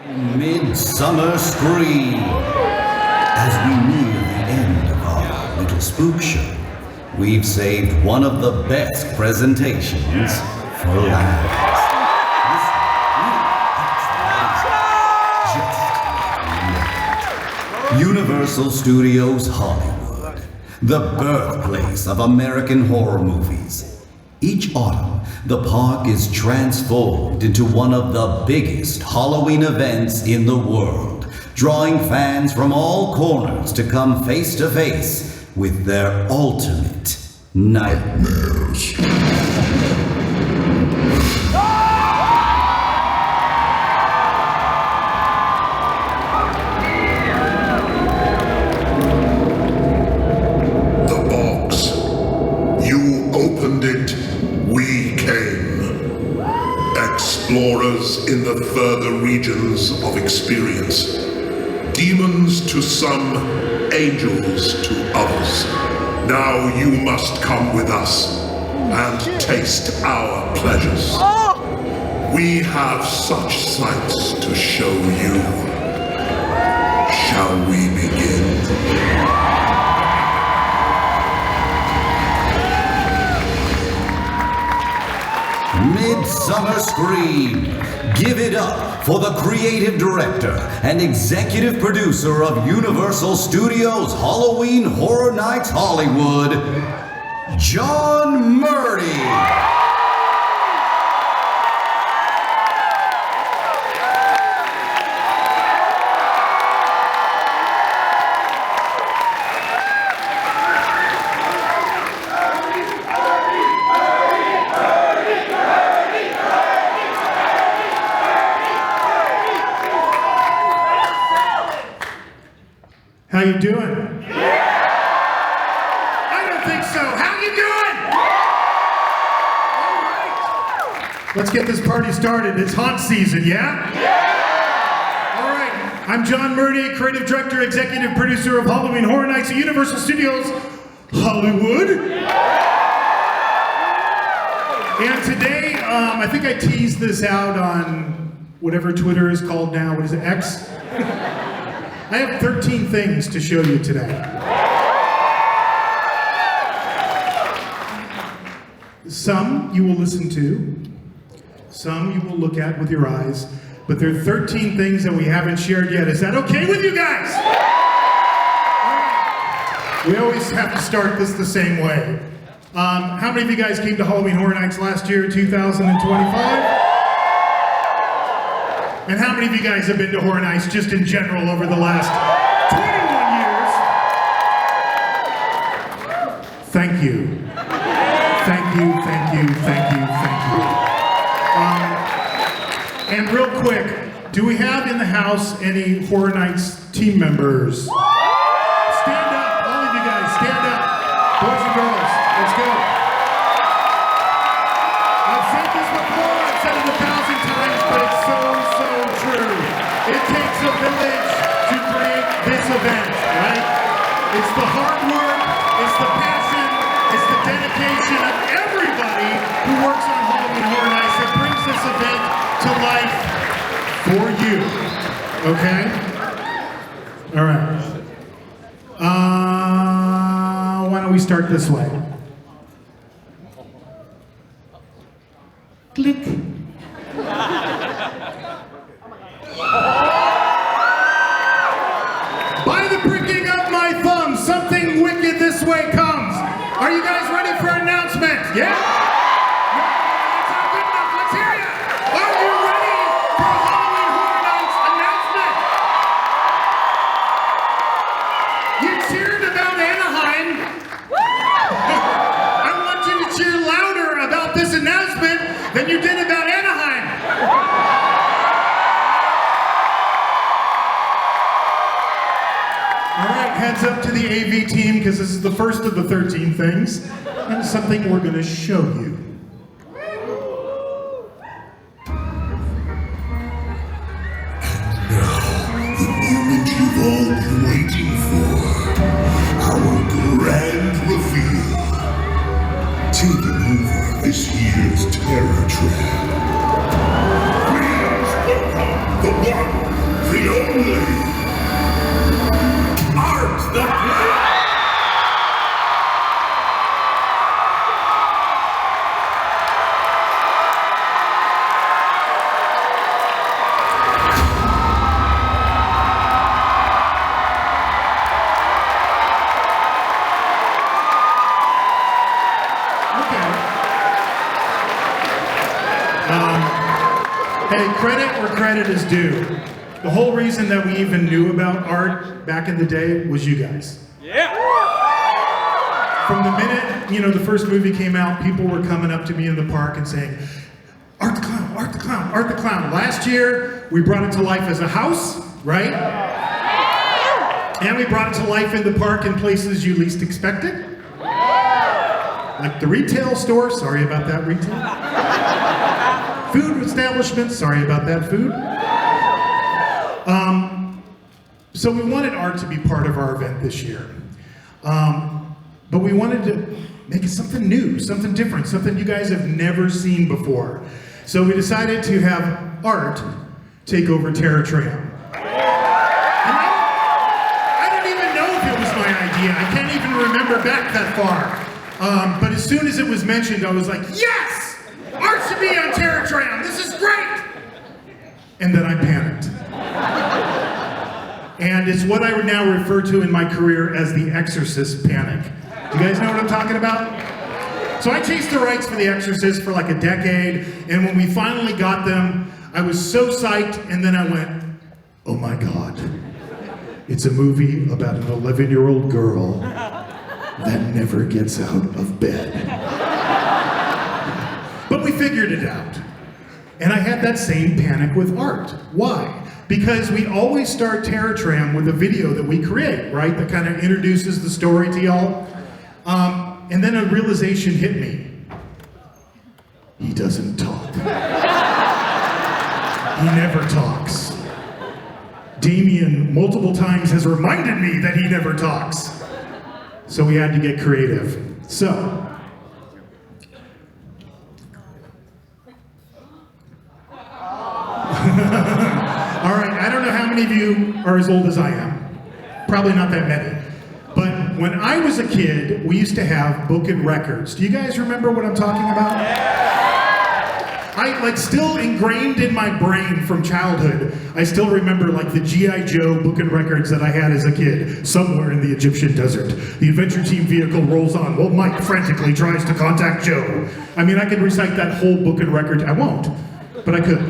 Midsummer Scream. As we near the end of our little spook show, we've saved one of the best presentations for last. Universal Studios Hollywood, the birthplace of American horror movies. Each autumn, the park is transformed into one of the biggest Halloween events in the world, drawing fans from all corners to come face to face with their ultimate nightmares. Explorers in the further regions of experience. Demons to some, angels to others. Now you must come with us and taste our pleasures. We have such sights to show you. Shall we begin? Midsummer Scream. Give it up for the creative director and executive producer of Universal Studios Halloween Horror Nights Hollywood, John Murdy. How you doing? I don't think so. How you doing? All right. Let's get this party started. It's haunt season, yeah? All right. I'm John Murdy, creative director, executive producer of Halloween Horror Nights at Universal Studios Hollywood. And today, I think I teased this out on whatever Twitter is called now. What is it, X? I have 13 things to show you today. Some you will listen to, some you will look at with your eyes, but there are 13 things that we haven't shared yet. Is that okay with you guys? All right. We always have to start this the same way. How many of you guys came to Halloween Horror Nights last year, 2025? And how many of you guys have been to Horror Nights just in general over the last 21 years? Thank you. Thank you, thank you, thank you, thank you. And real quick, do we have in the house any Horror Nights team members? Stand up, all of you guys, stand up. Boys and girls, let's go. I've said this before, I've said it 1,000 times, but it's so true. It takes a village to create this event, right? It's the hard work, it's the passion, it's the dedication of everybody who works on Halloween Horror Nights that brings this event to life for you. Okay? All right. Why don't we start this way? Click. By the pricking of my thumb, something wicked this way comes. Are you guys ready for an announcement? Yeah? That's not good enough. Let's hear you. Are you ready for Halloween Horror Nights announcement? You cheered about Anaheim. I want you to cheer louder about this announcement than you did about Anaheim. All right, heads up to the AV team, because this is the first of the 13 things, and something we're going to show you. Now, the moment you've all been waiting for, our grand reveal. Taking over this year's Terror Tram. Please welcome the one, the only art that Hey, credit where credit is due. The whole reason that we even knew about art back in the day was you guys. Yeah. From the minute, the first movie came out, people were coming up to me in the park and saying, Art the Clown, Art the Clown, Art the Clown. Last year, we brought it to life as a house, right? And we brought it to life in the park in places you least expected. Like the retail store, sorry about that retail. Food establishments, sorry about that food. So we wanted art to be part of our event this year. But we wanted to make it something new, something different, something you guys have never seen before. So we decided to have art take over Terror Tram. And I don't even know if it was my idea. I can't even remember back that far. But as soon as it was mentioned, I was like, yes! Art should be on Terror Tram. This is great! And then I panicked. And it's what I would now refer to in my career as the Exorcist panic. Do you guys know what I'm talking about? So I chased the rights for The Exorcist for like a decade, and when we finally got them, I was so psyched, and then I went, oh my God. It's a movie about an 11-year-old girl that never gets out of bed. But we figured it out. And I had that same panic with art. Why? Because we always start Terror Tram with a video that we create, right? That kind of introduces the story to y'all. And then a realization hit me. He doesn't talk. He never talks. Damien multiple times has reminded me that he never talks. So we had to get creative. So, all right, I don't know how many of you are as old as I am. Probably not that many. But when I was a kid, we used to have book and records. Do you guys remember what I'm talking about? I, still ingrained in my brain from childhood, I still remember, the G.I. Joe book and records that I had as a kid, somewhere in the Egyptian desert. The adventure team vehicle rolls on while Mike frantically tries to contact Joe. I mean, I could recite that whole book and record. I won't, but I could.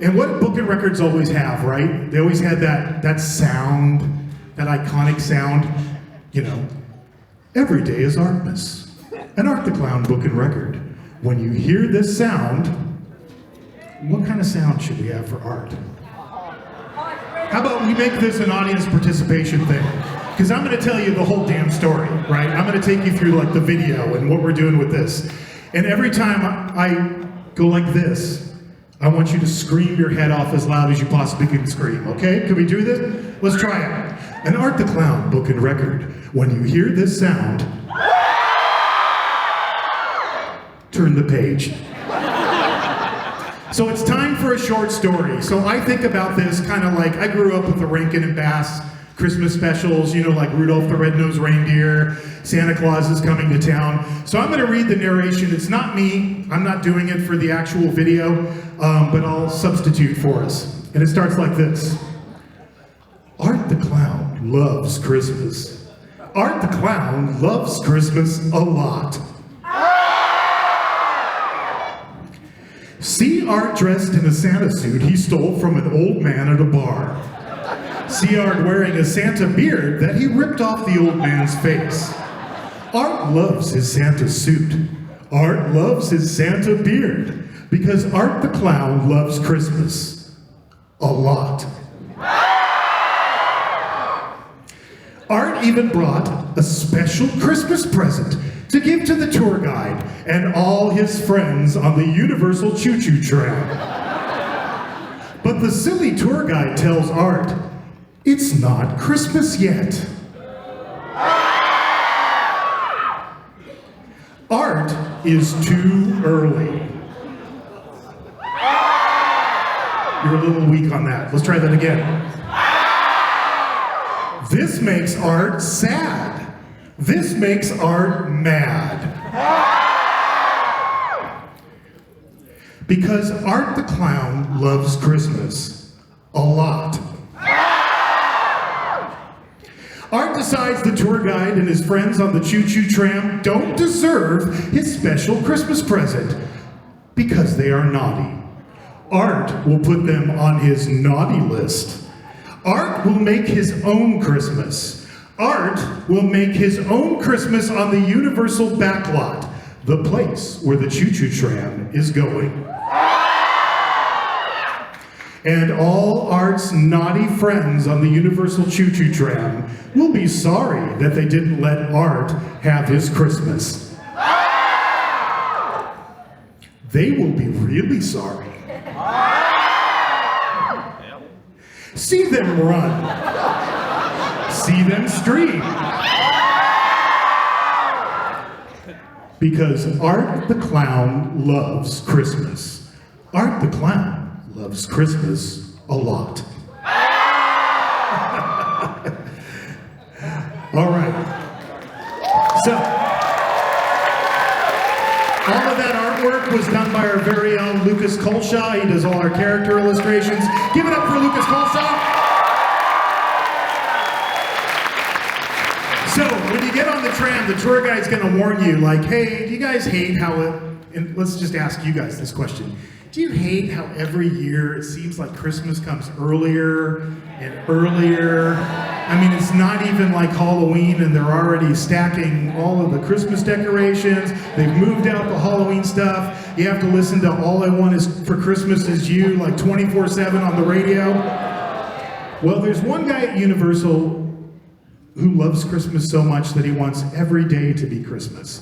And what book and records always have, right? They always had that sound, that iconic sound, every day is Artmas, an Art the Clown book and record. When you hear this sound, what kind of sound should we have for art? How about we make this an audience participation thing? Because I'm going to tell you the whole damn story, right? I'm going to take you through the video and what we're doing with this. And every time I go like this, I want you to scream your head off as loud as you possibly can scream, okay? Can we do this? Let's try it. An Art the Clown book and record. When you hear this sound, turn the page. So it's time for a short story. So I think about this kind of I grew up with the Rankin and Bass Christmas specials, like Rudolph the Red-Nosed Reindeer, Santa Claus is coming to town. So I'm going to read the narration. It's not me. I'm not doing it for the actual video, but I'll substitute for us. And it starts like this. Art the Clown loves Christmas. Art the Clown loves Christmas a lot. See Art dressed in a Santa suit he stole from an old man at a bar. See Art wearing a Santa beard that he ripped off the old man's face. Art loves his Santa suit. Art loves his Santa beard. Because Art the Clown loves Christmas. A lot. Art even brought a special Christmas present to give to the tour guide and all his friends on the Universal Choo-Choo Tram. But the silly tour guide tells Art, it's not Christmas yet. Art is too early. You're a little weak on that. Let's try that again. This makes Art sad. This makes Art mad. Because Art the Clown loves Christmas a lot. Art decides the tour guide and his friends on the choo-choo tram don't deserve his special Christmas present because they are naughty. Art will put them on his naughty list. Art will make his own Christmas. Art will make his own Christmas on the Universal Backlot, the place where the choo-choo tram is going. And all Art's naughty friends on the Universal choo-choo tram will be sorry that they didn't let Art have his Christmas. They will be really sorry. See them run. See them scream. Because Art the Clown loves Christmas. Art the Clown loves Christmas a lot. All right. So, all of that artwork was done by our very own Lucas Colshaw. He does all our character illustrations. Give it up for Lucas Colshaw. So, when you get on the tram, the tour guide's gonna warn you, like, hey, do you guys hate how it, and let's just ask you guys this question. Do you hate how every year it seems like Christmas comes earlier and earlier? I mean, it's not even like Halloween and they're already stacking all of the Christmas decorations. They've moved out the Halloween stuff. You have to listen to All I Want Is for Christmas Is You like 24/7 on the radio. Well, there's one guy at Universal who loves Christmas so much that he wants every day to be Christmas.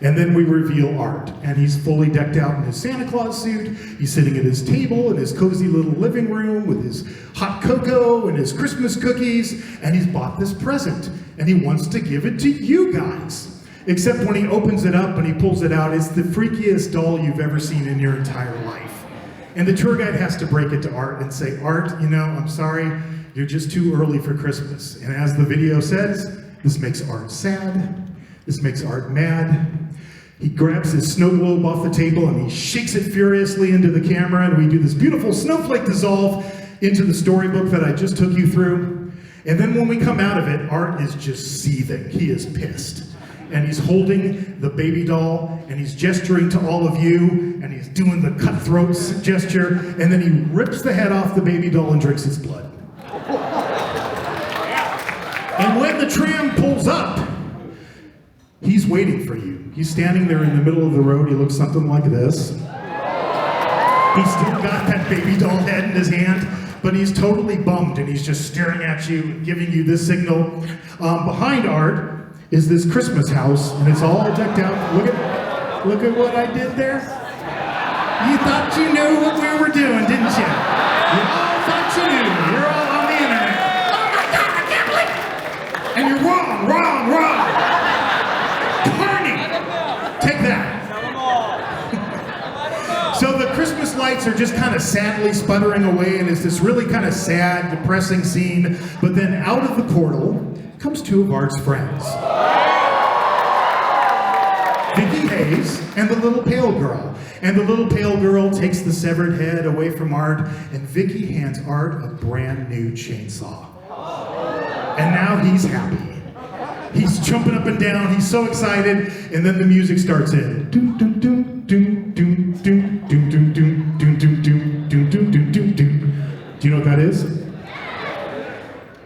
And then we reveal Art, and he's fully decked out in his Santa Claus suit. He's sitting at his table in his cozy little living room with his hot cocoa and his Christmas cookies, and he's bought this present, and he wants to give it to you guys. Except when he opens it up and he pulls it out, it's the freakiest doll you've ever seen in your entire life. And the tour guide has to break it to Art and say, Art, you know, I'm sorry, you're just too early for Christmas. And as the video says, this makes Art sad, this makes Art mad. He grabs his snow globe off the table and he shakes it furiously into the camera, and we do this beautiful snowflake dissolve into the storybook that I just took you through. And then when we come out of it, Art is just seething. He is pissed. And he's holding the baby doll, and he's gesturing to all of you, and he's doing the cutthroat gesture, and then he rips the head off the baby doll and drinks its blood. And when the tram pulls up, he's waiting for you. He's standing there in the middle of the road. He looks something like this. He's still got that baby doll head in his hand, but he's totally bummed, and he's just staring at you, giving you this signal. Behind Art is this Christmas house, and it's all decked out. Look at what I did there. You thought you knew what we were doing, didn't you? You all thought you knew. You're all on the internet. Oh my God, I can't believe it. And you're wrong. Take that. So the Christmas lights are just kind of sadly sputtering away, and it's this really kind of sad, depressing scene. But then out of the portal comes two of Art's friends. Vicky Hayes and the little pale girl. And the little pale girl takes the severed head away from Art, and Vicky hands Art a brand new chainsaw. And now he's happy. He's jumping up and down, he's so excited, and then the music starts in. Do you know what that is?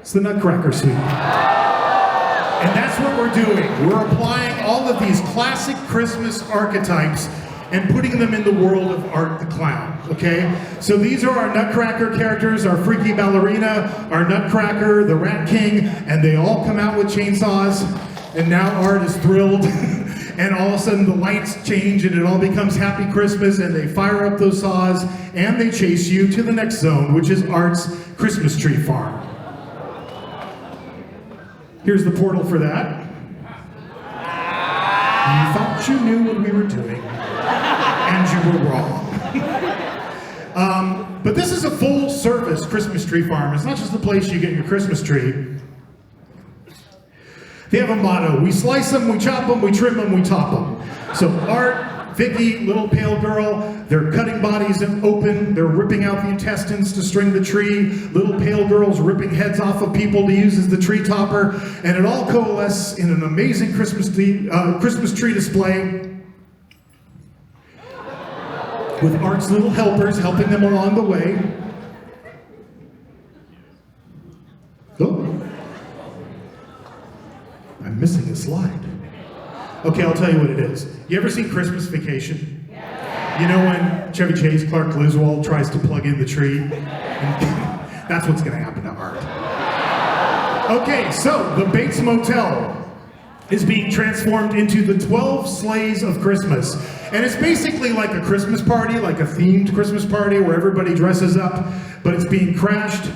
It's the Nutcracker Suite. And that's what we're doing. We're applying all of these classic Christmas archetypes and putting them in the world of Art the Clown, okay? So these are our Nutcracker characters, our freaky ballerina, our Nutcracker, the Rat King, and they all come out with chainsaws, and now Art is thrilled, and all of a sudden the lights change and it all becomes Happy Christmas, and they fire up those saws, and they chase you to the next zone, which is Art's Christmas tree farm. Here's the portal for that. You thought you knew what we were doing, and you were wrong. But this is a full-service Christmas tree farm. It's not just the place you get your Christmas tree. They have a motto: we slice them, we chop them, we trim them, we top them. So Art, Vicky, little pale girl, they're cutting bodies open, they're ripping out the intestines to string the tree. Little pale girl's ripping heads off of people to use as the tree topper, and it all coalesces in an amazing Christmas tree display with Art's little helpers helping them along the way. Oh. I'm missing a slide. Okay, I'll tell you what it is. You ever seen Christmas Vacation? You know when Chevy Chase, Clark Griswold, tries to plug in the tree? That's what's going to happen to Art. Okay, so the Bates Motel is being transformed into the 12 Sleighs of Christmas. And it's basically like a Christmas party, like a themed Christmas party where everybody dresses up, but it's being crashed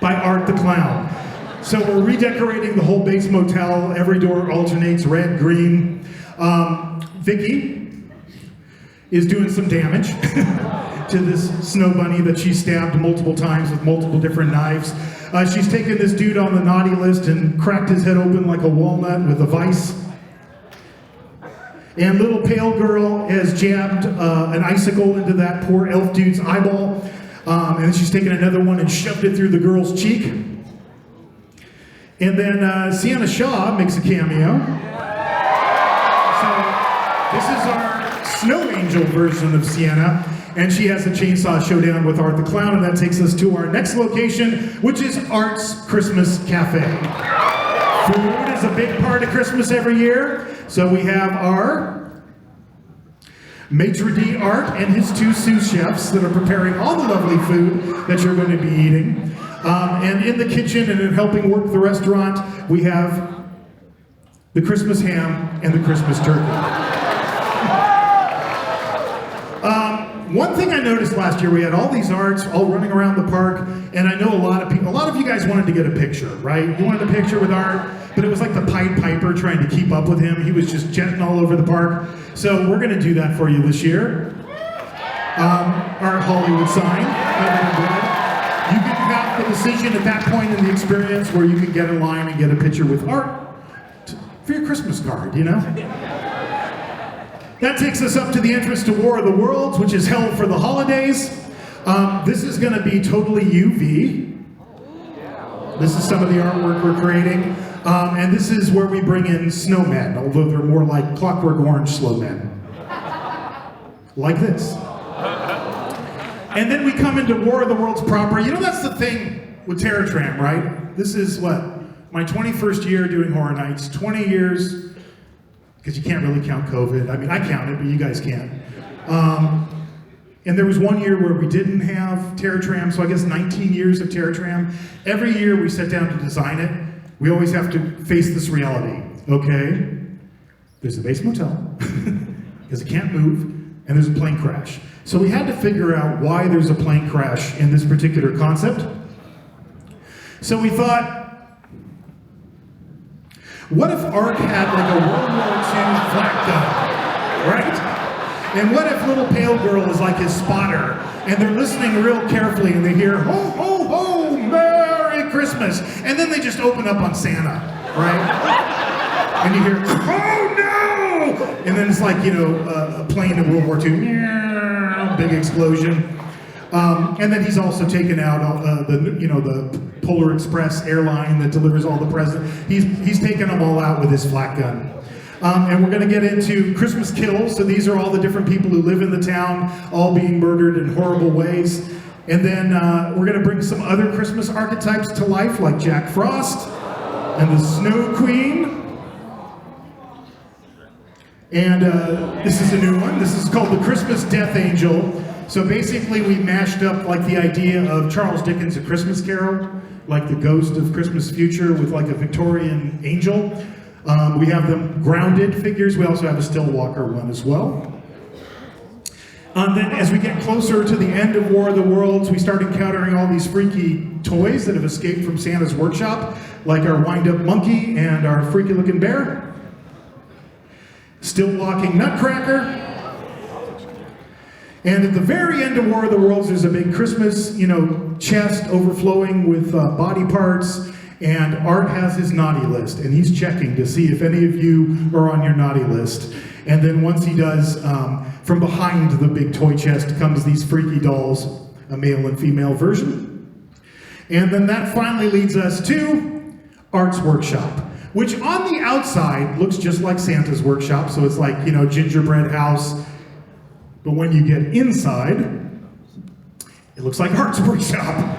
by Art the Clown. So we're redecorating the whole Bates Motel. Every door alternates red, green. Vicky is doing some damage to this snow bunny that she stabbed multiple times with multiple different knives. She's taken this dude on the naughty list and cracked his head open like a walnut with a vice. And little pale girl has jabbed an icicle into that poor elf dude's eyeball. And then she's taken another one and shoved it through the girl's cheek. And then Sienna Shaw makes a cameo. So this is our snow angel version of Sienna. And she has a chainsaw showdown with Art the Clown. And that takes us to our next location, which is Art's Christmas Cafe. Food is a big part of Christmas every year. So we have our maitre d' Art and his two sous chefs that are preparing all the lovely food that you're going to be eating. And in the kitchen and in helping work the restaurant, we have the Christmas ham and the Christmas turkey. One thing I noticed last year, we had all these arts all running around the park, and I know a lot of you guys wanted to get a picture, right? You wanted a picture with Art, but it was like the Pied Piper trying to keep up with him. He was just jetting all over the park. So we're gonna do that for you this year. Our Hollywood sign, covered in blood. You can have the decision at that point in the experience where you can get in line and get a picture with Art for your Christmas card, you know? That takes us up to the entrance to War of the Worlds, which is held for the holidays. This is going to be totally UV. This is some of the artwork we're creating. And this is where we bring in snowmen, although they're more like Clockwork Orange snowmen. Like this. And then we come into War of the Worlds proper. You know, that's the thing with Terror Tram, right? This is what? My 21st year doing Horror Nights, 20 years. Because you can't really count COVID. I mean, I count it, but you guys can't. And there was one year where we didn't have Terror Tram, so I guess 19 years of Terror Tram. Every year we sit down to design it, we always have to face this reality. Okay, there's a base motel, because it can't move, and there's a plane crash. So we had to figure out why there's a plane crash in this particular concept. So we thought, what if Art had like a World War II flak gun, right? And what if little pale girl is like his spotter, and they're listening real carefully, and they hear, ho, ho, ho, Merry Christmas, and then they just open up on Santa, right? And you hear, oh no! And then it's like, you know, a plane in World War II, big explosion. And then he's also taken out the Polar Express airline that delivers all the presents. He's taken them all out with his flak gun. And we're going to get into Christmas kills. So these are all the different people who live in the town, all being murdered in horrible ways. And then we're going to bring some other Christmas archetypes to life, like Jack Frost and the Snow Queen. And this is a new one. This is called the Christmas Death Angel. So basically we mashed up like the idea of Charles Dickens' A Christmas Carol, like the ghost of Christmas future with like a Victorian angel. We have them grounded figures. We also have a still walker one as well. Then as we get closer to the end of War of the Worlds, we start encountering all these freaky toys that have escaped from Santa's workshop, like our wind-up monkey and our freaky-looking bear. Still walking Nutcracker. And at the very end of War of the Worlds, there's a big Christmas, chest overflowing with body parts. And Art has his naughty list, and he's checking to see if any of you are on your naughty list. And then once he does, from behind the big toy chest comes these freaky dolls, a male and female version. And then that finally leads us to Art's workshop, which on the outside looks just like Santa's workshop. So it's like, gingerbread house. But when you get inside, it looks like Art's workshop.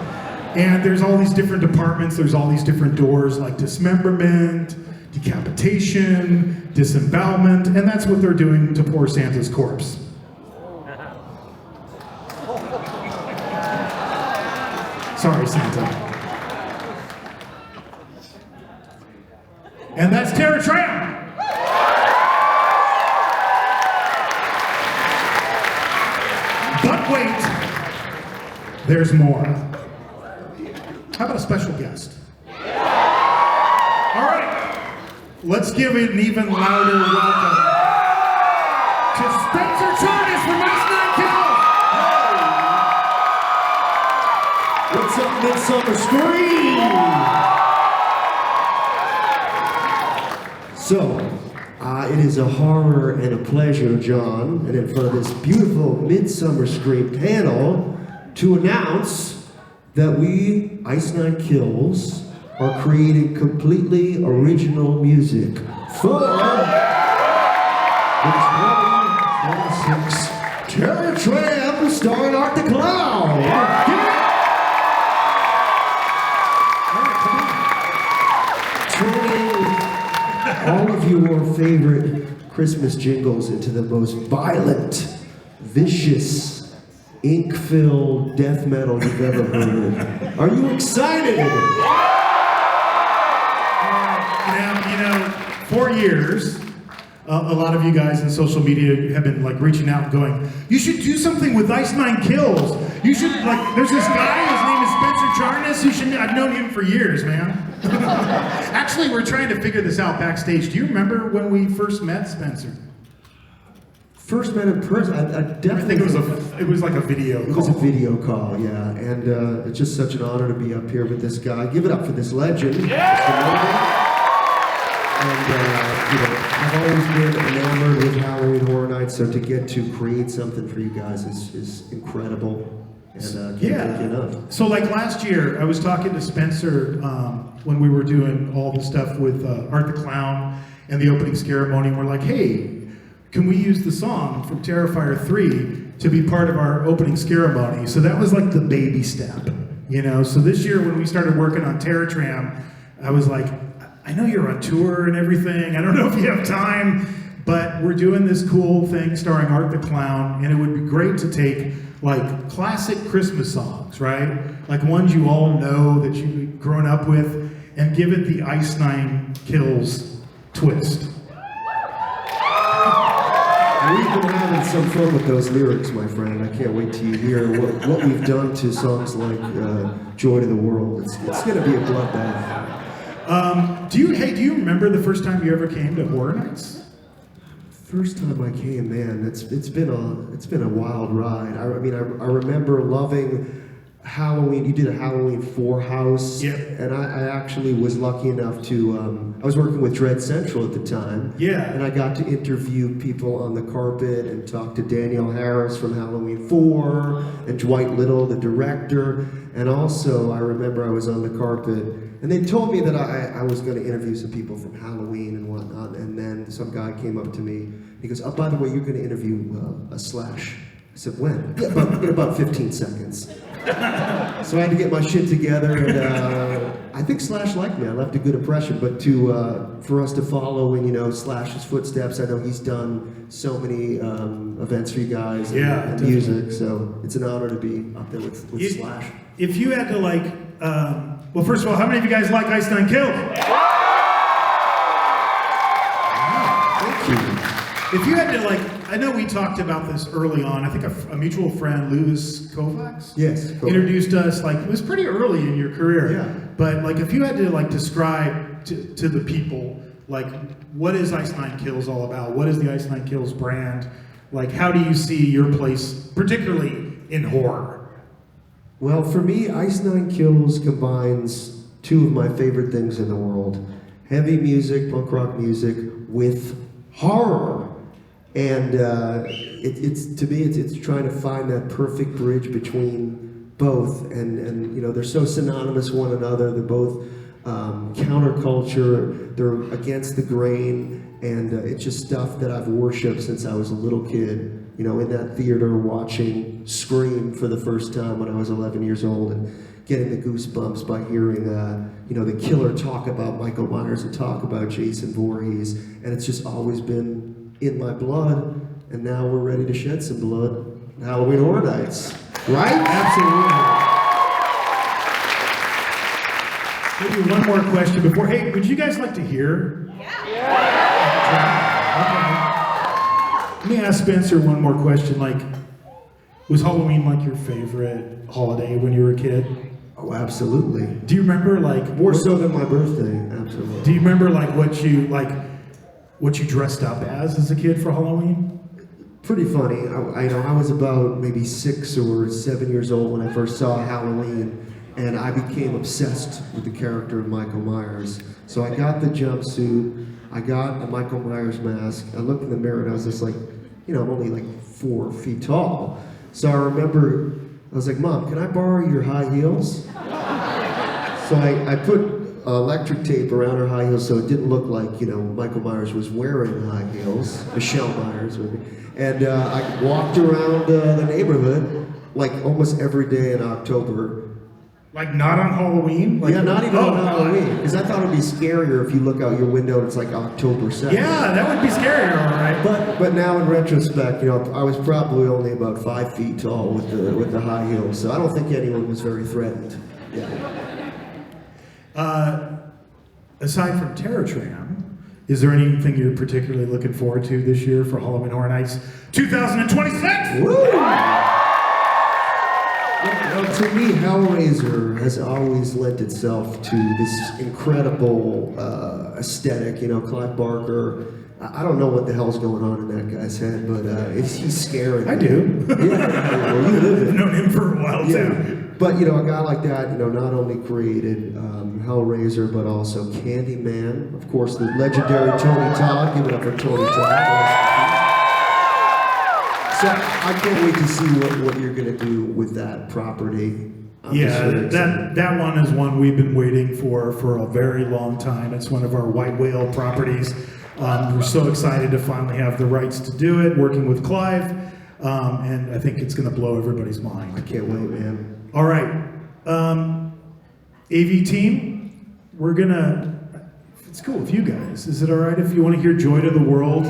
And there's all these different departments, there's all these different doors like dismemberment, decapitation, disembowelment, and that's what they're doing to poor Santa's corpse. Sorry, Santa. And that's Terror Tram! But wait, there's more. How about a special guest? All right, let's give it an even louder welcome to Charnas from Ice 9 Kills. Hey. What's up, Midsummer Scream? So, it is a horror and a pleasure, John, and in front of this beautiful Midsummer Scream panel to announce that we, Ice 9 Kills, are creating completely original music for the 2026 Terror Tram starring Art the Clown. Turning all of your favorite Christmas jingles into the most violent, vicious, ink-filled death metal you've ever heard. Are you excited? Now, for years, a lot of you guys in social media have been like reaching out and going, you should do something with Ice 9 Kills. You should, there's this guy, his name is Spencer Charnas. I've known him for years, man. Actually, we're trying to figure this out backstage. Do you remember when we first met Spencer? First met in person. I definitely think it was like a video call. It was a video call, yeah. And it's just such an honor to be up here with this guy. Give it up for this legend. Yeah! And I've always been enamored with Halloween Horror Nights, so to get to create something for you guys is incredible. And can't thank you enough. So like last year, I was talking to Spencer when we were doing all the stuff with Art the Clown and the opening ceremony, and we're like, hey, can we use the song from Terrifier 3 to be part of our opening ceremony? So that was like the baby step, So this year when we started working on Terror Tram, I was like, I know you're on tour and everything. I don't know if you have time, but we're doing this cool thing starring Art the Clown, and it would be great to take like classic Christmas songs, right? Like ones you all know that you've grown up with, and give it the Ice 9 Kills twist. We've been having some fun with those lyrics, my friend. I can't wait till you hear what we've done to songs like Joy to the World. It's going to be a bloodbath. Do you remember the first time you ever came to Horror Nights? First time I came, man, it's been a wild ride. I remember loving Halloween. You did a Halloween 4 house, yep. And I actually was lucky enough to, I was working with Dread Central at the time, yeah. And I got to interview people on the carpet and talk to Danielle Harris from Halloween 4, and Dwight Little, the director, and also I remember I was on the carpet, and they told me that I was going to interview some people from Halloween and whatnot, and then some guy came up to me, he goes, oh, by the way, you're going to interview a Slash. I said, when? Yeah, in about 15 seconds. So I had to get my shit together, and I think Slash liked me. I left a good impression, but for us to follow in Slash's footsteps, I know he's done so many events for you guys and music, so it's an honor to be up there with Slash. If you had to well, first of all, how many of you guys like Ice 9 Kills? Thank you. If you had to I know we talked about this early on. I think a mutual friend, Louis Kovacs, yes, introduced us. It was pretty early in your career. Yeah. But if you had to describe to the people what is Ice 9 Kills all about? What is the Ice 9 Kills brand? Like, how do you see your place, particularly in horror? Well, for me, Ice Nine Kills combines two of my favorite things in the world. Heavy music, punk rock music, with horror. And it's to me, it's trying to find that perfect bridge between both. And you know, they're so synonymous with one another. They're both counterculture. They're against the grain. And it's just stuff that I've worshipped since I was a little kid. You know, in that theater watching Scream for the first time when I was 11 years old, and getting the goosebumps by hearing, you know, the killer talk about Michael Myers and talk about Jason Voorhees, and it's just always been in my blood. And now we're ready to shed some blood. Halloween Horror Nights, right? Absolutely. Maybe one more question before. Hey, would you guys like to hear? Okay. Let me ask Spencer one more question. Like, was Halloween like your favorite holiday when you were a kid? Oh, absolutely. Do you remember like more so than my birthday? Absolutely. Do you remember like what you dressed up as a kid for Halloween? Pretty funny. I was about maybe 6 or 7 years old when I first saw Halloween, and I became obsessed with the character of Michael Myers. So I got the jumpsuit, I got a Michael Myers mask. I looked in the mirror and I was just like, you know, I'm only like 4 feet tall. So I remember, I was like, Mom, can I borrow your high heels? So I put electric tape around her high heels so it didn't look like, you know, Michael Myers was wearing high heels. Michelle Myers with me. And I walked around the neighborhood like almost every day in October. Like not on Halloween? Like, yeah, not even on Halloween. Because I thought it would be scarier if you look out your window and it's like October 2nd. Yeah, that would be scarier, all right. But now in retrospect, you know, I was probably only about 5 feet tall with the high heels, so I don't think anyone was very threatened. Yeah. Aside from Terror Tram, is there anything you're particularly looking forward to this year for Halloween Horror Nights 2026? Woo! Well, to me, Hellraiser has always lent itself to this incredible aesthetic. You know, Clive Barker. I don't know what the hell's going on in that guy's head, but he's scary. I do. Yeah, well, you live it. I've known him for a while too. But you know, a guy like that, you know, not only created Hellraiser, but also Candyman. Of course, the legendary Tony Todd. Give it up for Tony Todd. So I can't wait to see what you're going to do with that property. That one is one we've been waiting for a very long time. It's one of our White Whale properties. We're so excited to finally have the rights to do it, working with Clive, and I think it's going to blow everybody's mind. I can't wait, man. All right, AV team, we're going to, it's cool with you guys. Is it all right if you want to hear Joy to the World?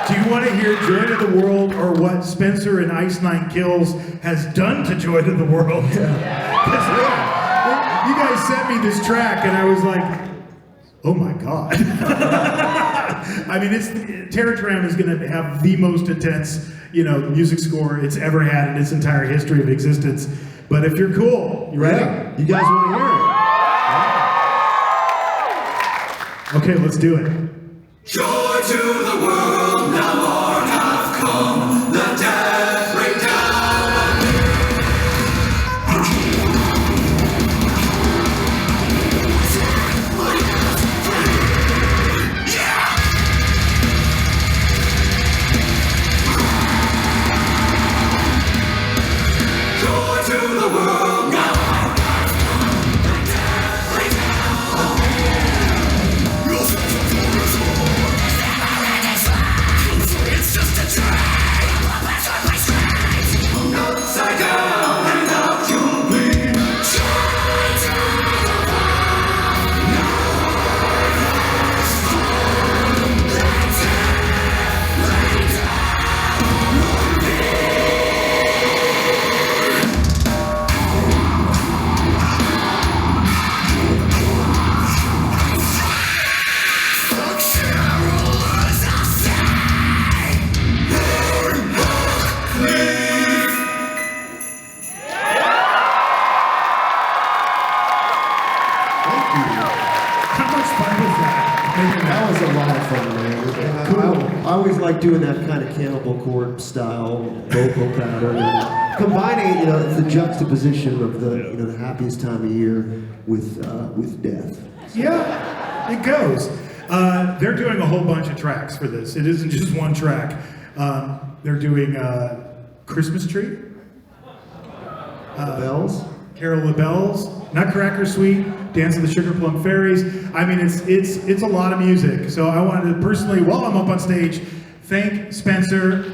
Do you want to hear Joy to the World, or what Spencer and Ice Nine Kills has done to Joy to the World? Because you guys sent me this track and I was like, oh my God. I mean, Terror Tram is going to have the most intense, you know, music score it's ever had in its entire history of existence. But if you're cool, you ready? Yeah. You guys want to hear it? Okay, let's do it. Joy to the world, now morn hath come, the dead break down Joy to the world, now morn hath come, the dead break down. It's just a train. doing that kind of Cannibal Corpse style vocal pattern and combining it. It's the juxtaposition of the happiest time of year with death. Yeah, it goes. They're doing a whole bunch of tracks for this. It isn't just one track. They're doing Christmas Tree. Bells. Carol of the Bells, Nutcracker Suite, Dance of the Sugar Plum Fairies. I mean, it's a lot of music. So I wanted to personally, while I'm up on stage, thank Spencer for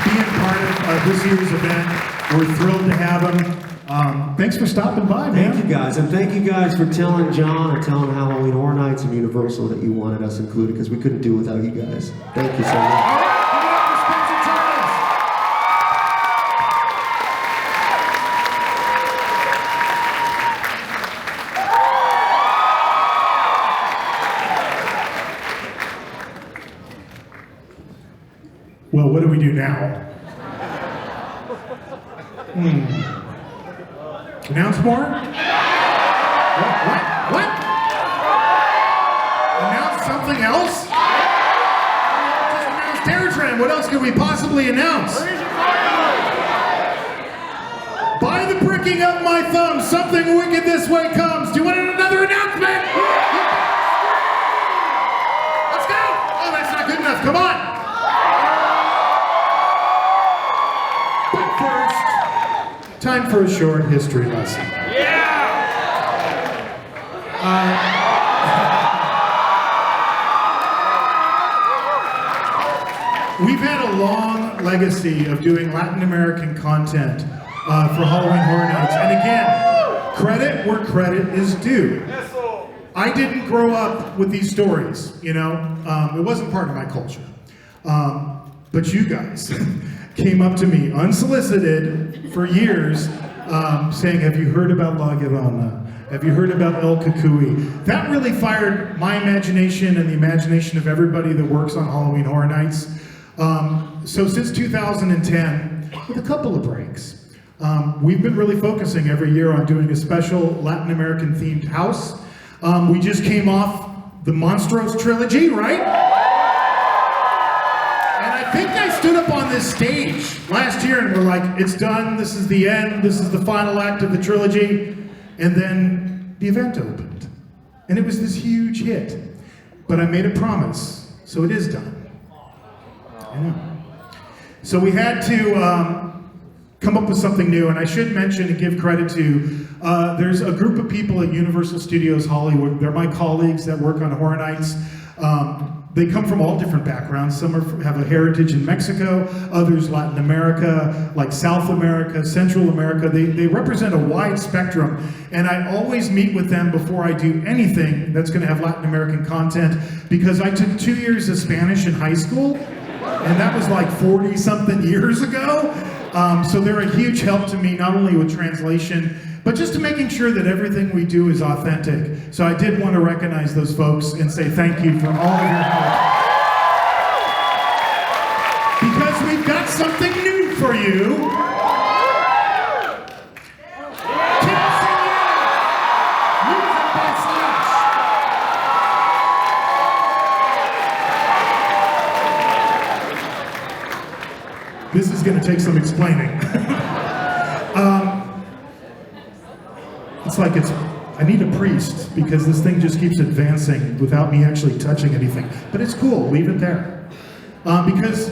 being part of this year's event. We're thrilled to have him. Thanks for stopping by, man. Thank you guys, and thank you guys for telling John and telling Halloween Horror Nights and Universal that you wanted us included, because we couldn't do it without you guys. Thank you so much. Well, what do we do now? Announce more? What? Announce something else? Just announce Terror Tram. What else could we possibly announce? By the pricking of my thumb, something wicked this way comes. Do you want another announcement? Let's go! Oh, that's not good enough. Come on! Time for a short history lesson. We've had a long legacy of doing Latin American content for Halloween Horror Nights. And again, credit where credit is due. I didn't grow up with these stories, it wasn't part of my culture. But you guys came up to me unsolicited for years saying, have you heard about La Llorona? Have you heard about El Cucuy? That really fired my imagination and the imagination of everybody that works on Halloween Horror Nights. So since 2010, with a couple of breaks, we've been really focusing every year on doing a special Latin American themed house. We just came off the Monstros trilogy, right? I think I stood up on this stage last year and we're like, it's done, this is the end, this is the final act of the trilogy. And then the event opened. And it was this huge hit. But I made a promise, so it is done. I know. So we had to come up with something new, and I should mention and give credit to, there's a group of people at Universal Studios Hollywood. They're my colleagues that work on Horror Nights. They come from all different backgrounds. Some have a heritage in Mexico, others Latin America, like South America, Central America. They represent a wide spectrum, and I always meet with them before I do anything that's going to have Latin American content, because I took 2 years of Spanish in high school, and that was like 40-something years ago. So they're a huge help to me, not only with translation, but just to making sure that everything we do is authentic. So I did want to recognize those folks and say thank you for all of your help. Because we've got something new for you. KILLceañera, music by Slash. This is going to take some explaining. It's like I need a priest, because this thing just keeps advancing without me actually touching anything. But it's cool, leave it there. Because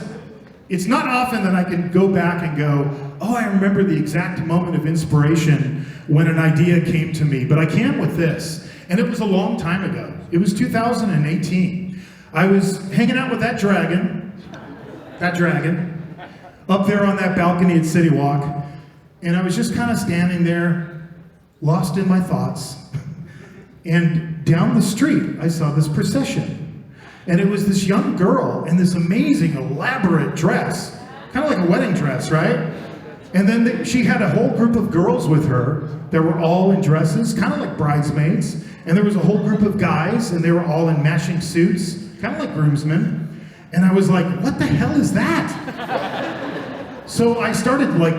it's not often that I can go back and go, oh, I remember the exact moment of inspiration when an idea came to me, but I can with this. And it was a long time ago. It was 2018. I was hanging out with that dragon, up there on that balcony at City Walk, and I was just kind of standing there, lost in my thoughts, and down the street I saw this procession, and it was this young girl in this amazing elaborate dress, kind of like a wedding dress, right? And then she had a whole group of girls with her that were all in dresses, kind of like bridesmaids, and there was a whole group of guys, and they were all in matching suits, kind of like groomsmen, and I was like, what the hell is that? So I started like,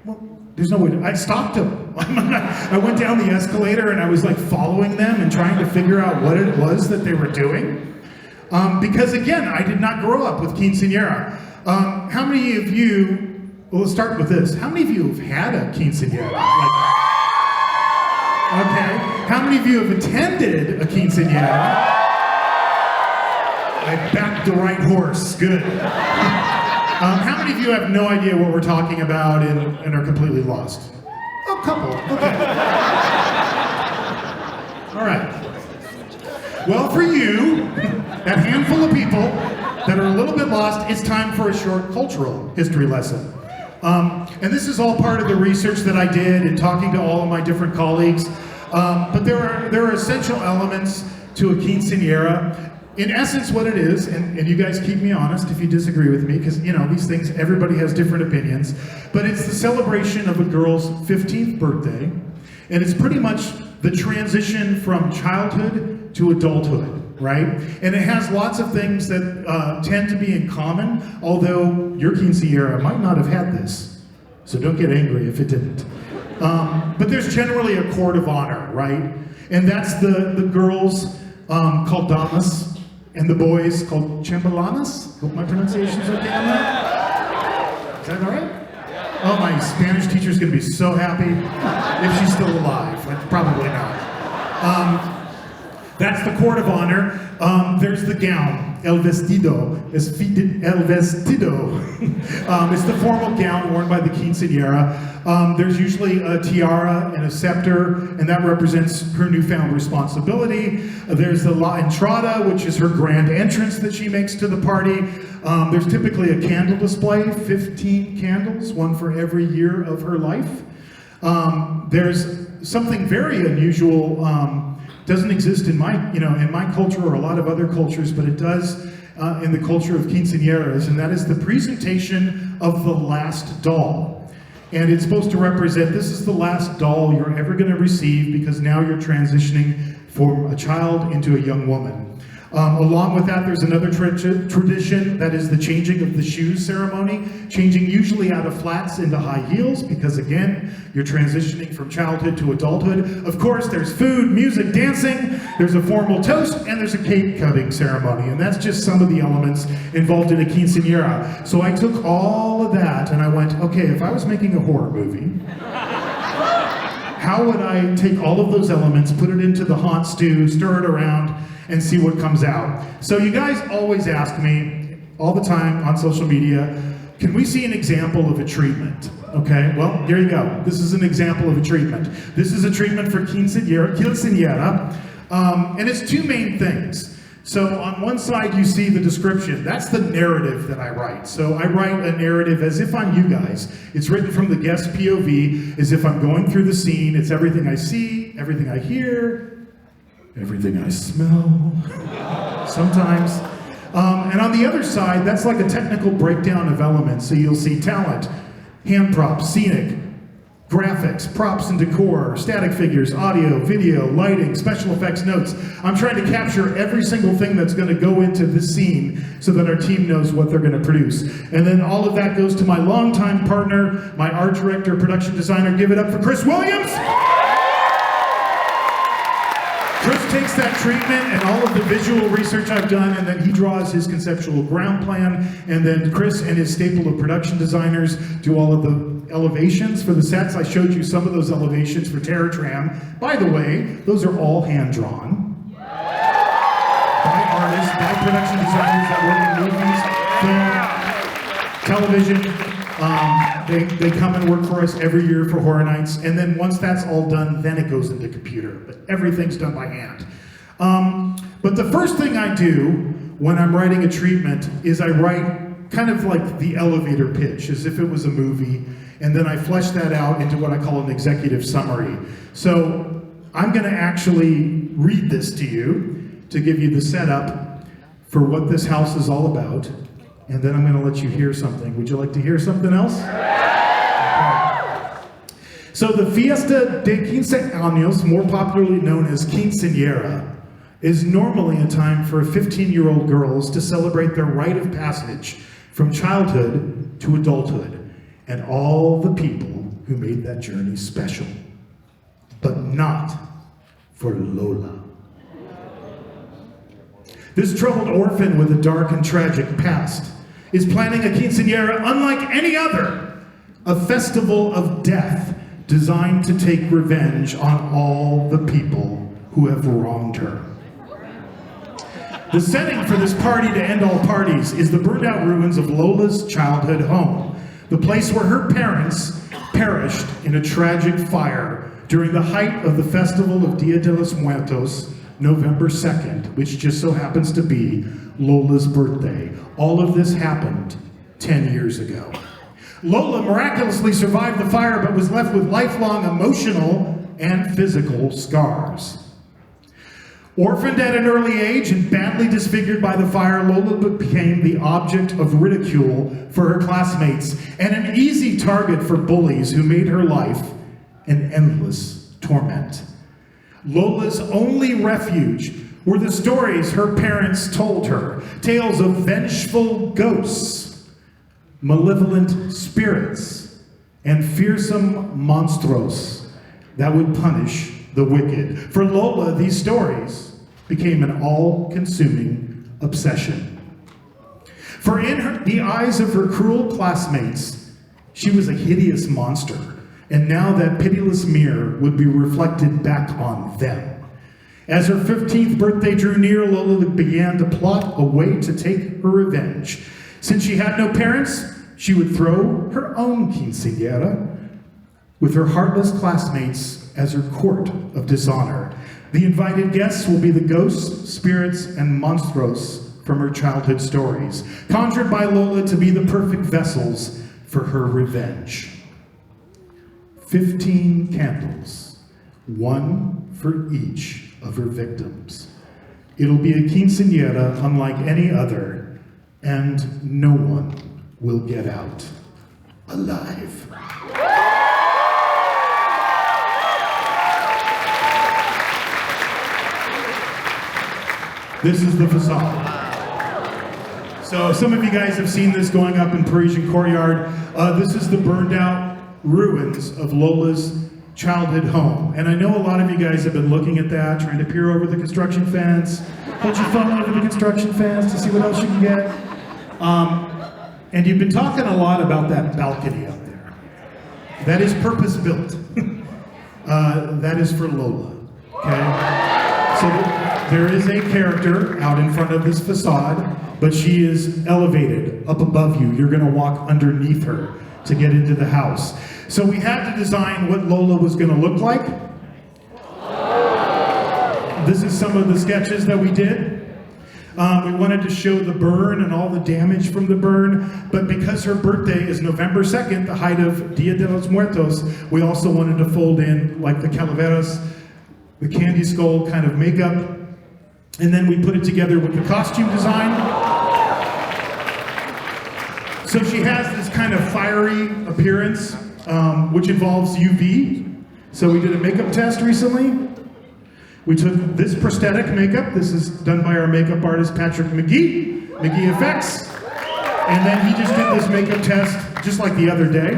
well, there's no way I stopped him. I went down the escalator and I was like following them and trying to figure out what it was that they were doing. Because again, I did not grow up with quinceañera. How many of you, well, let's start with this. How many of you have had a quinceañera? Okay. How many of you have attended a quinceañera? I backed the right horse. Good. How many of you have no idea what we're talking about and are completely lost? A couple. Okay. All right. Well, for you, that handful of people that are a little bit lost, it's time for a short cultural history lesson. And this is all part of the research that I did and talking to all of my different colleagues. But there are essential elements to a quinceañera. In essence, what it is, and you guys keep me honest if you disagree with me, because, you know, these things, everybody has different opinions, but it's the celebration of a girl's 15th birthday, and it's pretty much the transition from childhood to adulthood, right? And it has lots of things that tend to be in common, although your quinceañera might not have had this, so don't get angry if it didn't. But there's generally a court of honor, right? And that's the girls called damas, and the boys called chambelanas. Hope my pronunciation's okay on that. Is that all right? Oh, my Spanish teacher's gonna be so happy if she's still alive. Like, probably not. That's the court of honor. There's the gown, el vestido. It's the formal gown worn by the quinceañera. There's usually a tiara and a scepter, and that represents her newfound responsibility. There's the la entrada, which is her grand entrance that she makes to the party. There's typically a candle display, 15 candles, one for every year of her life. There's something very unusual, doesn't exist in my culture or a lot of other cultures, but it does in the culture of quinceañeras, and that is the presentation of the last doll. And it's supposed to represent, this is the last doll you're ever going to receive because now you're transitioning from a child into a young woman. Along with that, there's another tradition that is the changing of the shoes ceremony, changing usually out of flats into high heels because, again, you're transitioning from childhood to adulthood. Of course, there's food, music, dancing, there's a formal toast, and there's a cake cutting ceremony, and that's just some of the elements involved in a quinceañera. So I took all of that and I went, okay, if I was making a horror movie, how would I take all of those elements, put it into the hot stew, stir it around, and see what comes out? So you guys always ask me, all the time on social media, can we see an example of a treatment? Okay, well, here you go. This is an example of a treatment. This is a treatment for KILLceañera, and it's two main things. So on one side you see the description. That's the narrative that I write. So I write a narrative as if I'm you guys. It's written from the guest POV, as if I'm going through the scene. It's everything I see, everything I hear, everything I smell, sometimes. And on the other side, that's like a technical breakdown of elements. So you'll see talent, hand props, scenic, graphics, props and decor, static figures, audio, video, lighting, special effects, notes. I'm trying to capture every single thing that's going to go into this scene so that our team knows what they're going to produce. And then all of that goes to my longtime partner, my art director, production designer. Give it up for Chris Williams. Chris takes that treatment and all of the visual research I've done, and then he draws his conceptual ground plan, and then Chris and his staple of production designers do all of the elevations for the sets. I showed you some of those elevations for Terror Tram. By the way, those are all hand-drawn by artists, by production designers that work in movies, film, television. They come and work for us every year for Horror Nights, and then once that's all done, then it goes into computer, but everything's done by hand. But the first thing I do when I'm writing a treatment is I write kind of like the elevator pitch, as if it was a movie, and then I flesh that out into what I call an executive summary. So I'm gonna actually read this to you to give you the setup for what this house is all about. And then I'm going to let you hear something. Would you like to hear something else? Okay. So the Fiesta de 15 Años, more popularly known as quinceañera, is normally a time for 15-year-old girls to celebrate their rite of passage from childhood to adulthood, and all the people who made that journey special. but not for Lola. This troubled orphan with a dark and tragic past is planning a quinceañera unlike any other, a festival of death designed to take revenge on all the people who have wronged her. The setting for this party to end all parties is the burned out ruins of Lola's childhood home, the place where her parents perished in a tragic fire during the height of the festival of Dia de los Muertos, November 2nd, which just so happens to be Lola's birthday. All of this happened 10 years ago. Lola miraculously survived the fire but was left with lifelong emotional and physical scars. Orphaned at an early age and badly disfigured by the fire, Lola became the object of ridicule for her classmates and an easy target for bullies who made her life an endless torment. Lola's only refuge were the stories her parents told her, tales of vengeful ghosts, malevolent spirits, and fearsome monstros that would punish the wicked. For Lola, these stories became an all-consuming obsession. For in the eyes of her cruel classmates, she was a hideous monster, and now that pitiless mirror would be reflected back on them. As her 15th birthday drew near, Lola began to plot a way to take her revenge. Since she had no parents, she would throw her own quinceañera with her heartless classmates as her court of dishonor. The invited guests will be the ghosts, spirits, and monstros from her childhood stories, conjured by Lola to be the perfect vessels for her revenge. 15 candles, one for each of her victims. It'll be a quinceañera unlike any other, and no one will get out alive. This is the facade. So some of you guys have seen this going up in Parisian Courtyard. This is the burned out ruins of Lola's childhood home. And I know a lot of you guys have been looking at that, trying to peer over the construction fence, hold your phone over the construction fence to see what else you can get. And you've been talking a lot about that balcony up there. That is purpose built. That is for Lola, okay? So there is a character out in front of this facade, but she is elevated up above you. You're gonna walk underneath her to get into the house. So we had to design what Lola was gonna look like. This is some of the sketches that we did. We wanted to show the burn and all the damage from the burn, but because her birthday is November 2nd, the height of Dia de los Muertos, we also wanted to fold in like the calaveras, the candy skull kind of makeup, and then we put it together with the costume design. So she has this kind of fiery appearance, which involves UV. So we did a makeup test recently. We took this prosthetic makeup. This is done by our makeup artist, Patrick McGee Effects. And then he just did this makeup test just like the other day.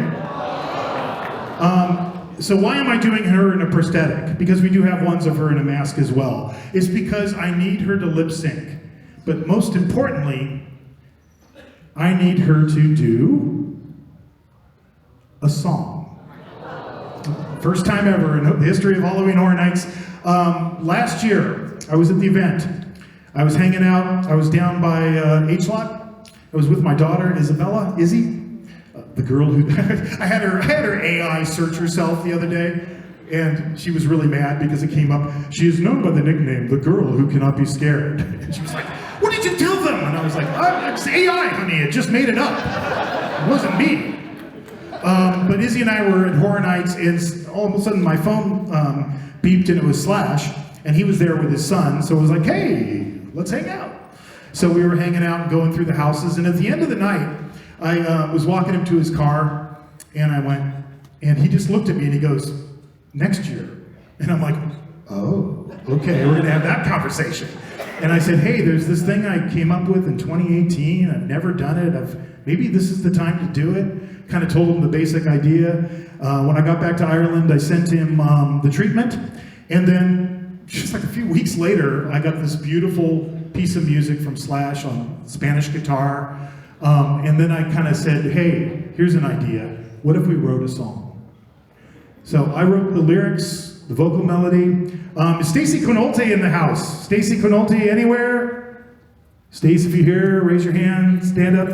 So why am I doing her in a prosthetic? Because we do have ones of her in a mask as well. It's because I need her to lip sync. But most importantly, I need her to do a song. First time ever in the history of Halloween Horror Nights. Last year, I was at the event. I was hanging out. I was down by H-Lot. I was with my daughter, Izzy. The girl who, I had her AI search herself the other day, and she was really mad because it came up. She is known by the nickname, the girl who cannot be scared. And she was like, what did you tell them? And I was like, it's AI, honey, it just made it up. It wasn't me. But Izzy and I were at Horror Nights, and all of a sudden my phone beeped and it was Slash, and he was there with his son, so it was like, hey, let's hang out. So we were hanging out and going through the houses, and at the end of the night, I was walking him to his car, and I went, and he just looked at me and he goes, next year. And I'm like, oh, okay, we're gonna have that conversation. And I said, hey, there's this thing I came up with in 2018, I've never done it, maybe this is the time to do it. kind of told him the basic idea. When I got back to Ireland, I sent him the treatment, and then just like a few weeks later, I got this beautiful piece of music from Slash on Spanish guitar, and then I kind of said, hey, here's an idea. What if we wrote a song? So I wrote the lyrics, the vocal melody. Is Stacy Quinolte in the house? Stacy Quinolte anywhere? Stace, if you're here, raise your hand, stand up.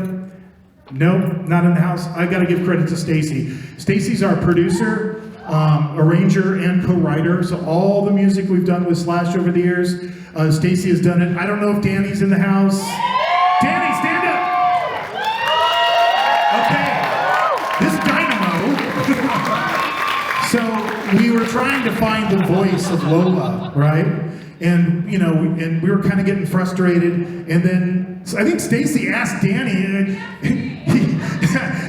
No, not in the house. I gotta give credit to Stacy. Stacy's our producer, arranger, and co-writer. So all the music we've done with Slash over the years, Stacy has done it. I don't know if Danny's in the house. Danny, stand up! Okay, this dynamo. So we were trying to find the voice of Lola, right? And you know, and we were kind of getting frustrated. And then so I think Stacy asked Danny.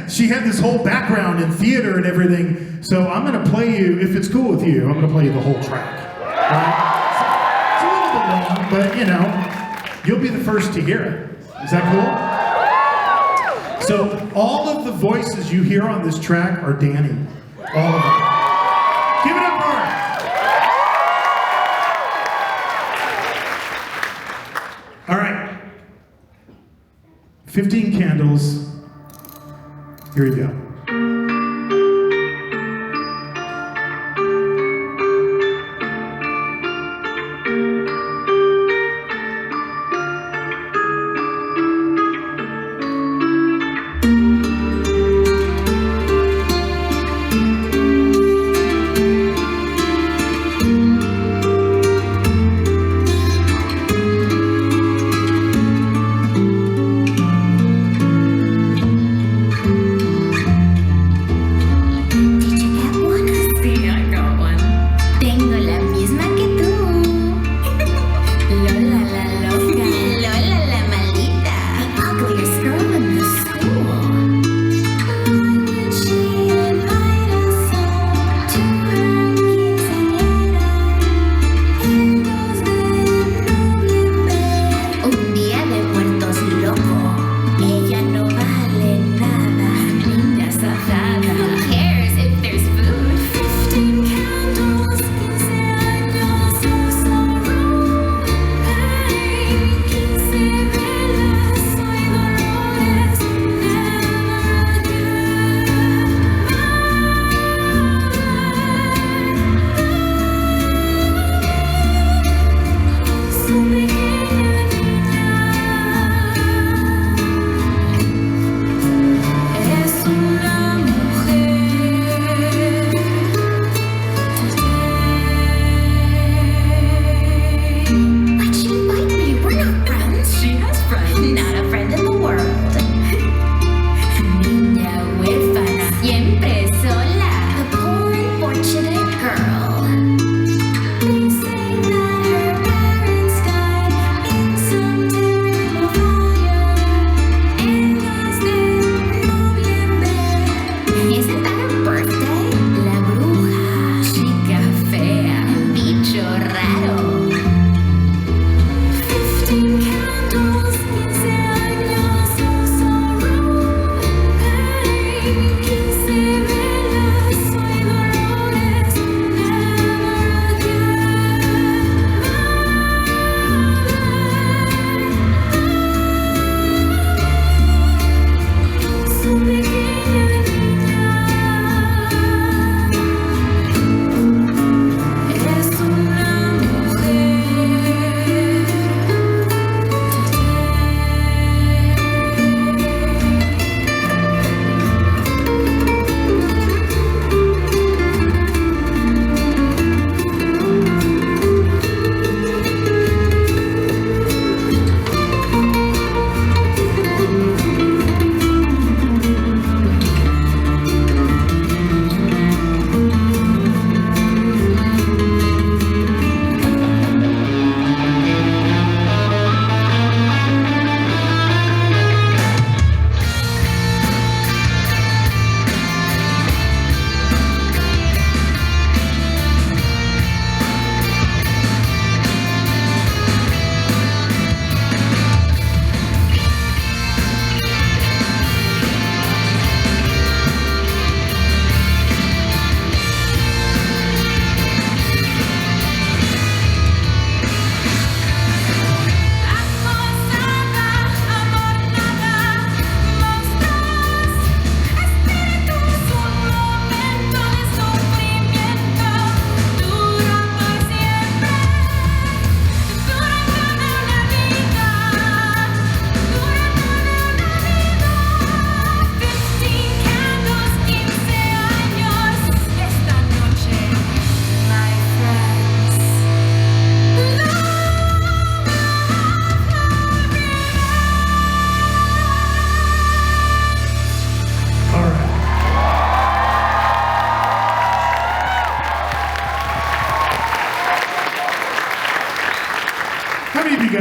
She had this whole background in theater and everything. So I'm going to play you, if it's cool with you, I'm going to play you the whole track. Right? It's a little bit long, but you know, you'll be the first to hear it. Is that cool? So all of the voices you hear on this track are Danny. All of them. Give it up for her. All right. 15 candles. Here we go.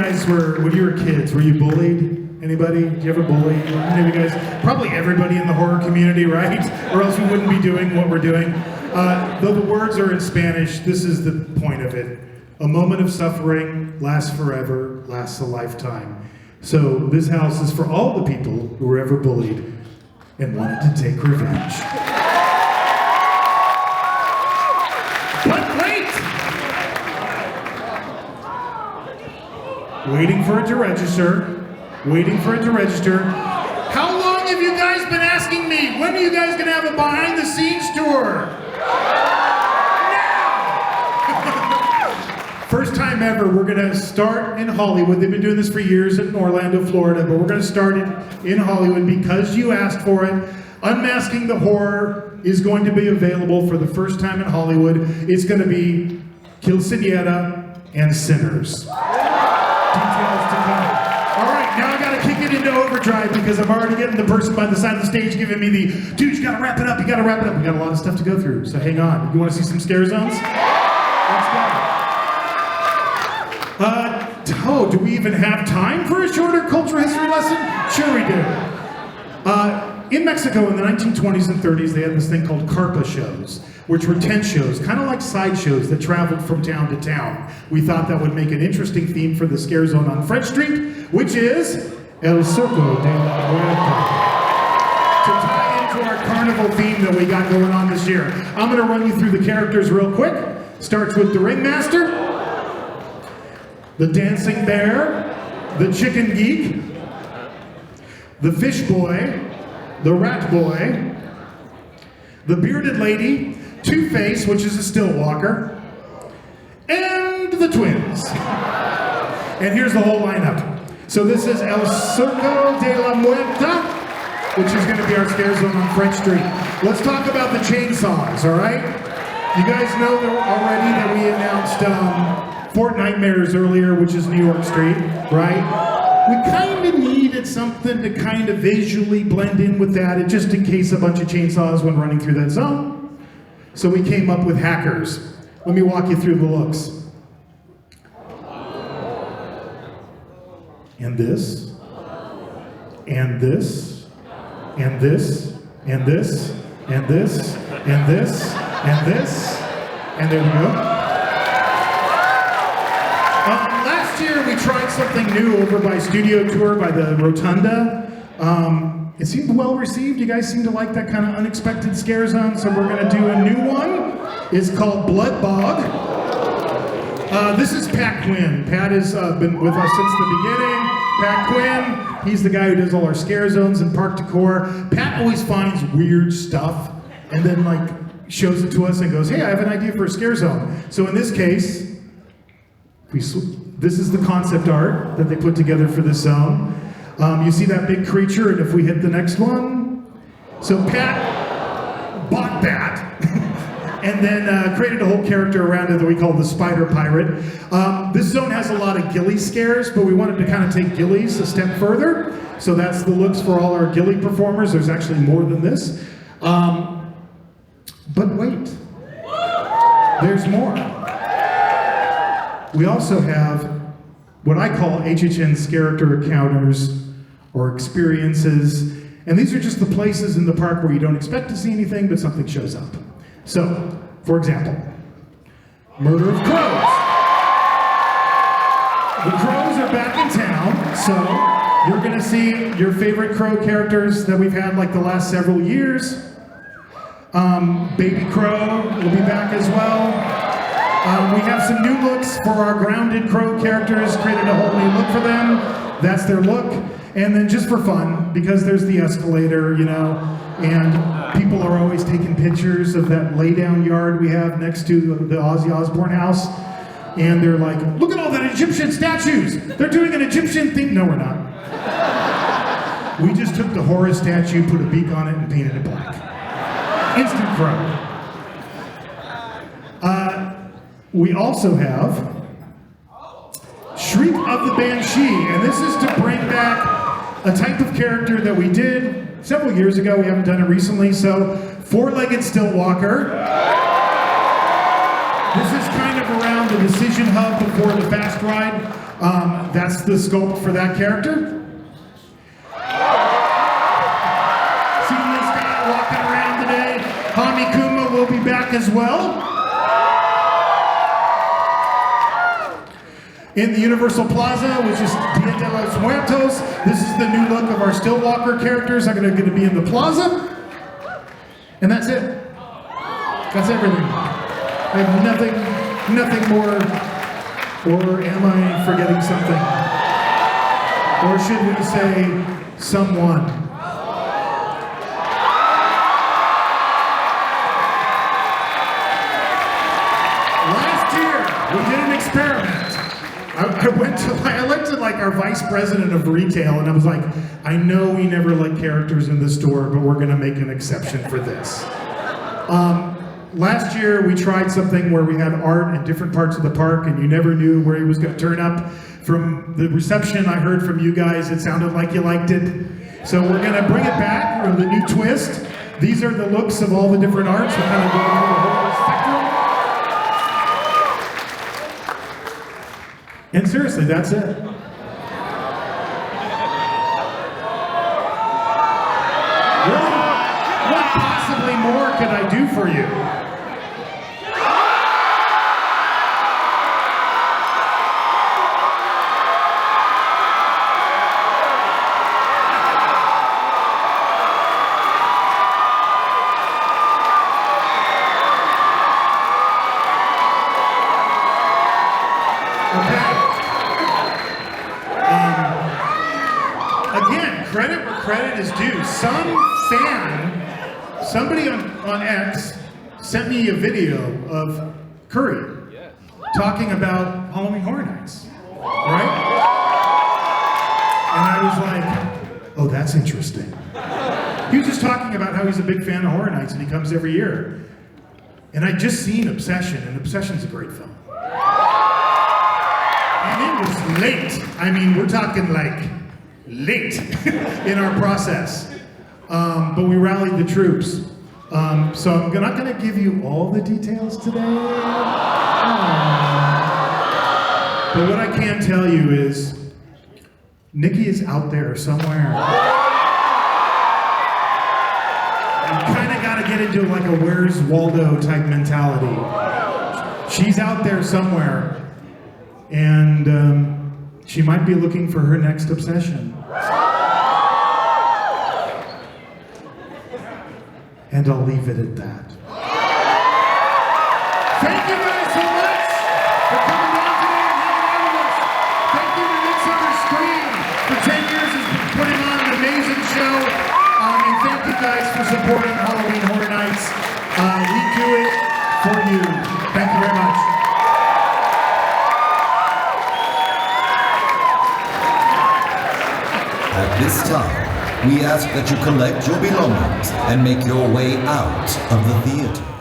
guys were, when you were kids, were you bullied? Anybody? Did you ever bully any of you guys? Probably everybody in the horror community, right? Or else we wouldn't be doing what we're doing. Though the words are in Spanish, this is the point of it. A moment of suffering lasts forever, lasts a lifetime. So this house is for all the people who were ever bullied and wanted to take revenge. But wait! Waiting for it to register. Waiting for it to register. How long have you guys been asking me? When are you guys gonna have a behind the scenes tour? Now! First time ever, we're gonna start in Hollywood. They've been doing this for years in Orlando, Florida, but we're gonna start it in Hollywood because you asked for it. Unmasking the Horror is going to be available for the first time in Hollywood. It's gonna be KILLceañera and Sinners. Details to come. All right, now I gotta kick it into overdrive because I'm already getting the person by the side of the stage giving me the, dude, you gotta wrap it up, you gotta wrap it up. We got a lot of stuff to go through, so hang on. You wanna see some scare zones? Let's go. Do we even have time for a shorter cultural history lesson? Sure we do. In Mexico in the 1920s and 30s, they had this thing called carpa shows, which were tent shows, kind of like sideshows that traveled from town to town. We thought that would make an interesting theme for the scare zone on French Street, which is El Circo de la Muerte. To tie into our carnival theme that we got going on this year. I'm gonna run you through the characters real quick. Starts with the ringmaster, the dancing bear, the chicken geek, the fish boy, the rat boy, the bearded lady, Two-Face, which is a still walker, and the twins. And here's the whole lineup. So this is El Circo de la Muerte, which is going to be our scare zone on French Street. Let's talk about the chainsaws, all right? You guys know already that we announced Fortnitemares earlier, which is New York Street, right? We kind of needed something to kind of visually blend in with that, just in case a bunch of chainsaws went running through that zone. So we came up with Hackerz. Let me walk you through the looks. And this, and this, and this, and this, and this, and this, and this, and there we go. Last year we tried something new over by Studio Tour by the Rotunda. It seemed well received. You guys seem to like that kind of unexpected scare zone, so we're gonna do a new one. It's called Blood Bog. This is Pat Quinn. Pat has been with us since the beginning. Pat Quinn, he's the guy who does all our scare zones and park decor. Pat always finds weird stuff and then like shows it to us and goes, hey, I have an idea for a scare zone. So in this case, this is the concept art that they put together for this zone. You see that big creature, and if we hit the next one. So Pat bought that and then created a whole character around it that we call the Spider Pirate. This zone has a lot of ghillie scares, but we wanted to kind of take ghillies a step further. So that's the looks for all our ghillie performers. There's actually more than this. But wait, there's more. We also have what I call HHN's character encounters or experiences. And these are just the places in the park where you don't expect to see anything, but something shows up. So, for example, Murder of Crows. The crows are back in town, so you're gonna see your favorite crow characters that we've had like the last several years. Baby Crow will be back as well. We have some new looks for our grounded crow characters, created a whole new look for them. That's their look. And then just for fun, because there's the escalator, you know, and people are always taking pictures of that lay-down yard we have next to the Ozzy Osbourne house. And they're like, look at all that Egyptian statues. They're doing an Egyptian thing. No, we're not. We just took the Horus statue, put a beak on it, and painted it black. Instant crow. We also have Shriek of the Banshee, and this is to bring back a type of character that we did several years ago. We haven't done it recently, so four-legged still walker. This is kind of around the decision hub before the fast ride. That's the sculpt for that character. Seeing this guy walking around today. Hami Kuma will be back as well. In the Universal Plaza, which is Dia de los Muertos, this is the new look of our Stillwalker characters. I'm going to be in the plaza. And that's it. That's everything. I have nothing more. Or am I forgetting something? Or should we say someone? Last year, we did an experiment. I looked at like our vice president of retail and I was like, I know we never like characters in the store, but we're gonna make an exception for this. Last year we tried something where we had art in different parts of the park and you never knew where he was gonna turn up. From the reception I heard from you guys, it sounded like you liked it. So we're gonna bring it back with a new twist. These are the looks of all the different arts. We're kind of going through the whole spectrum. And seriously, that's it. What possibly more could I do for you? Credit where credit is due. Some fan, somebody on X, sent me a video of Curry talking about Halloween Horror Nights, right? And I was like, oh, that's interesting. He was just talking about how he's a big fan of Horror Nights and he comes every year. And I'd just seen Obsession, and Obsession's a great film. And it was late. I mean, we're talking like late in our process, but we rallied the troops. So I'm not going to give you all the details today. But what I can tell you is, Nikki is out there somewhere. You kind of got to get into like a Where's Waldo type mentality. She's out there somewhere, and she might be looking for her next obsession. And I'll leave it at that. Thank you guys so much for coming down today and hanging out with us. Thank you to Midsummer Scream for 10 years has been putting on an amazing show. And thank you guys for supporting Halloween Horror Nights. We do it for you. Thank you very much. At this time, we ask that you collect your belongings and make your way out of the theater.